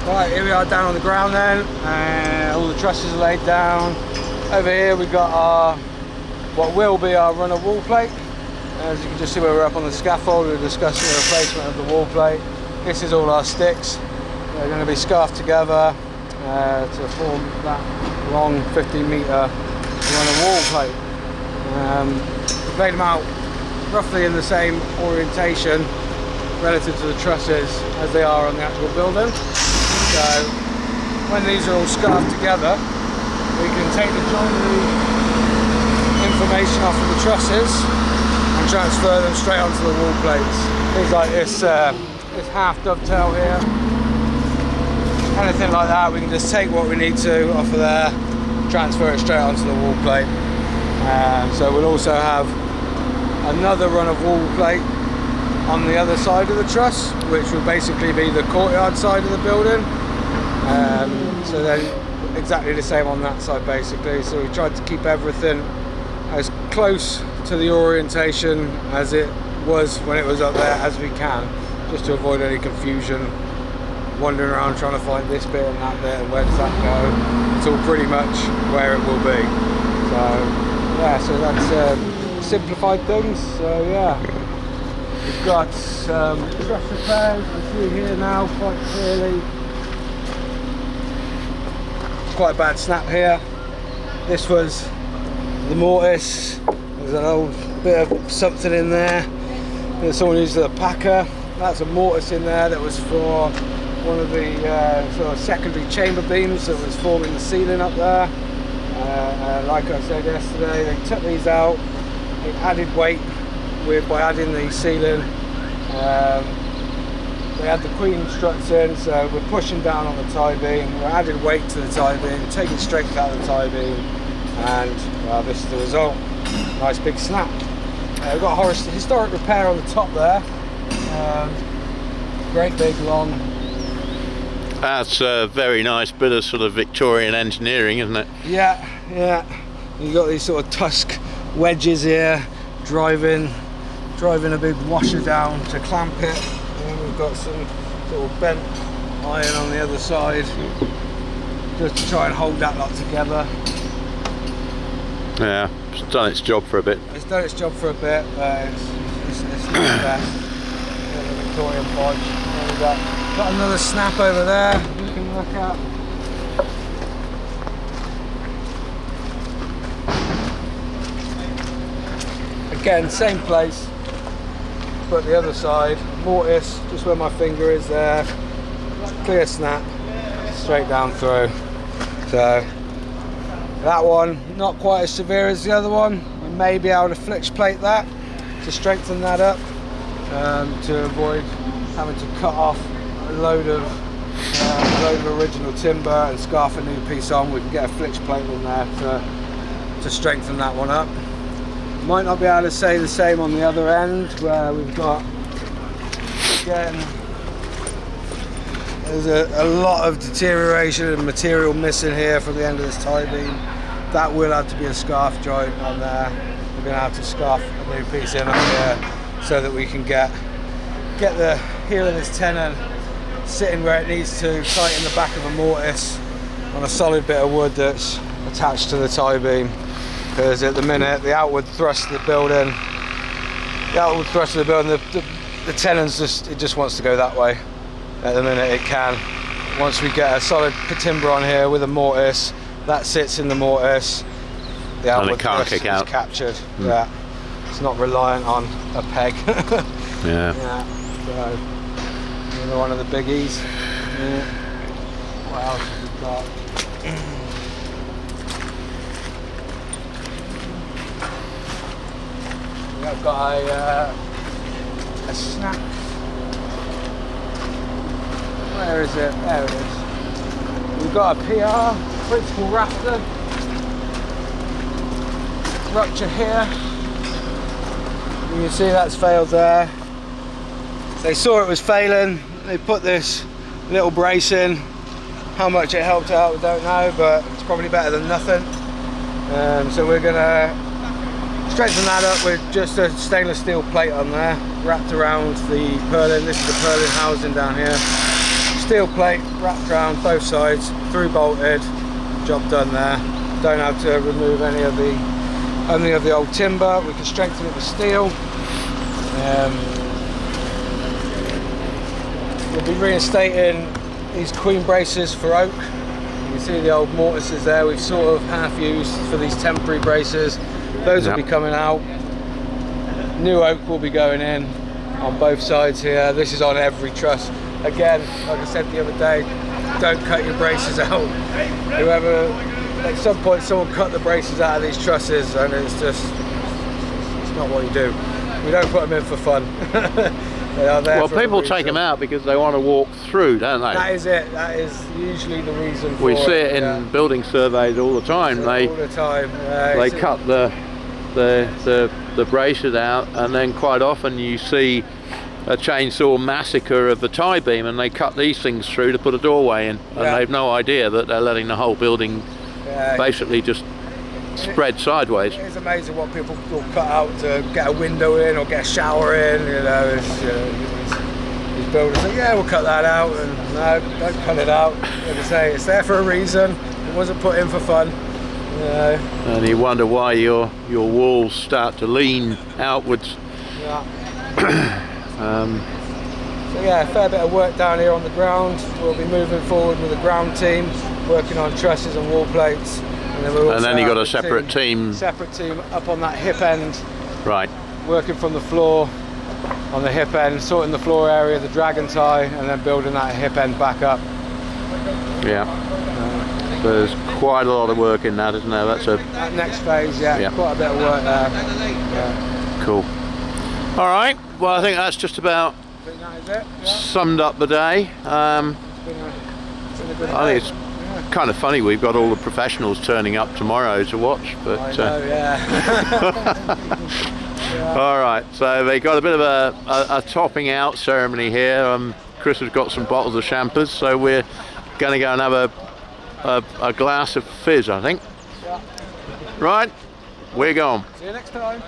Right, here we are down on the ground then, and all the trusses are laid down. Over here we've got our, what will be our runner wall plate. As you can just see where we're up on the scaffold, we're discussing the replacement of the wall plate. This is all our sticks. They're going to be scarfed together to form that long 15-metre runner wall plate. We've laid them out roughly in the same orientation relative to the trusses as they are on the actual building. So when these are all scarfed together, we can take the joinery information off of the trusses and transfer them straight onto the wall plates. Things like this half dovetail here, anything like that, we can just take what we need to off of there, transfer it straight onto the wall plate. So we'll also have another run of wall plate on the other side of the truss, which will basically be the courtyard side of the building. So then exactly the same on that side basically. So we tried to keep everything as close to the orientation as it was when it was up there as we can, just to avoid any confusion, wandering around trying to find this bit and that bit and where does that go. It's all pretty much where it will be. So yeah, so that's simplified things. So yeah, we've got truss repairs, you can see here now quite clearly. Quite a bad snap here. This was the mortise. There's an old bit of something in there. There's someone used a packer. That's a mortise in there that was for one of the sort of secondary chamber beams that was forming the ceiling up there. Like I said yesterday, they took these out. They added weight by adding the ceiling. They had the queen struts in, so we're pushing down on the tie beam. We're adding weight to the tie beam, taking strength out of the tie beam, and well, this is the result. Nice big snap. We've got a historic repair on the top there. Great big long. That's a very nice bit of sort of Victorian engineering, isn't it? Yeah, yeah. You've got these sort of tusk wedges here, driving a big washer down to clamp it. And we've got some sort of bent iron on the other side, just to try and hold that lot together. Yeah, it's done its job for a bit. It's done its job for a bit, but it's not the best. The Victorian bodge. And we've got another snap over there you can look at. Again, same place, but the other side, mortise, just where my finger is there, clear snap, straight down through. So that one, not quite as severe as the other one. We may be able to flix plate that to strengthen that up, to avoid having to cut off a load of original timber and scarf a new piece on. We can get a flix plate in there to strengthen that one up. Might not be able to say the same on the other end, where we've got, again, there's a lot of deterioration and material missing here from the end of this tie beam. That will have to be a scarf joint on there. We're going to have to scarf a new piece in up here so that we can get the heel of this tenon sitting where it needs to, tighten the back of a mortise on a solid bit of wood that's attached to the tie beam. Because at the minute, the outward thrust of the building, the tenon's just wants to go that way. At the minute it can. Once we get a solid timber on here with a mortise, that sits in the mortise, the outward thrust is captured. Yeah, it's not reliant on a peg. Yeah. Yeah. So another one of the biggies. Yeah. What else have we got? I've got a snap. Where is it? There it is. We've got a PR, principal rafter, rupture here. You can see that's failed there. They saw it was failing, they put this little brace in. How much it helped out, we don't know, but it's probably better than nothing. So we're gonna strengthen that up with just a stainless steel plate on there, wrapped around the purlin. This is the purlin housing down here. steel plate wrapped around both sides, through bolted, job done there. Don't have to remove any of the old timber. We can strengthen it with steel. We'll be reinstating these queen braces for oak. You can see the old mortises there. We've sort of half used for these temporary braces. Those will be coming out. New oak will be going in on both sides here. This is on every truss. Again, like I said the other day, don't cut your braces out. Whoever, at some point someone cut the braces out of these trusses, and it's not what you do. We don't put them in for fun. They are there. Well, people take them out because they want to walk through, don't they? That is it. That is usually the reason for it. We see it in building surveys all the time. They cut the braces out, and then quite often you see a chainsaw massacre of the tie beam, and they cut these things through to put a doorway in, and they've no idea that they're letting the whole building basically just spread sideways. It's amazing what people will cut out to get a window in or get a shower in. You know, these builders say, yeah, we'll cut that out, and no, don't cut it out. Like I say, it's there for a reason. It wasn't put in for fun. You know. And you wonder why your walls start to lean outwards. Yeah. So yeah, a fair bit of work down here on the ground. We'll be moving forward with a ground team, working on trusses and wall plates. And then you've got a separate team up on that hip end. Right. Working from the floor on the hip end, sorting the floor area, the dragon tie, and then building that hip end back up. Yeah. There's quite a lot of work in that, isn't there? That next phase, quite a bit of work there. Yeah. Cool. All right. Well, I think that's just about summed up the day. I think it's kind of funny we've got all the professionals turning up tomorrow to watch, but I know, yeah. All right, so they got a bit of a topping out ceremony here. Chris has got some bottles of champers, so we're going to go and have a glass of fizz, I think. Right, we're gone. See you next time.